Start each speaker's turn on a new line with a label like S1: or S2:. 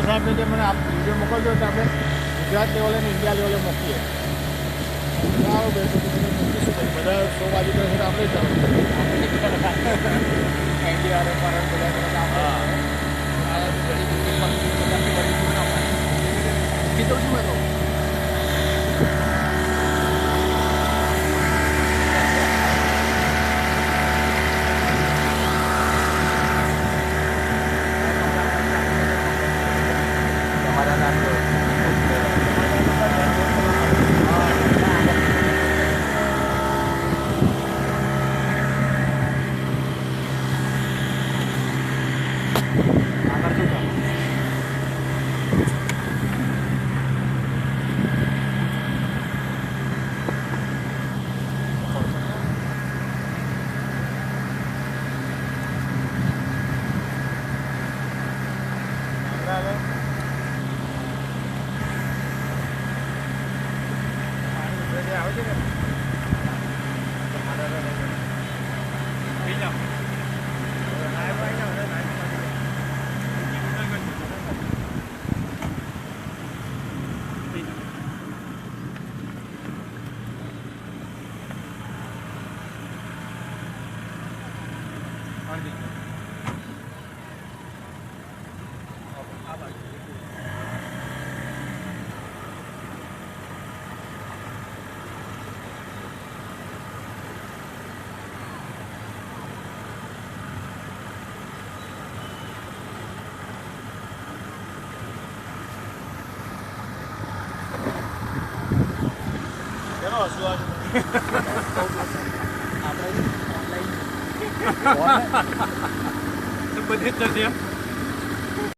S1: સાહેબને જે મને વિડીયો મોકલજો તો આપણે ગુજરાત લેવલે અને ઇન્ડિયા લેવલે મોકલીએ. આવો બે મૂકીશું પછી બધા 100 બાજુ કરે તો આપણે ઇન્ડિયા ભારત બધા કીધું છું મેં તો. આપણે ઓનલાઈન બધી જ થશે.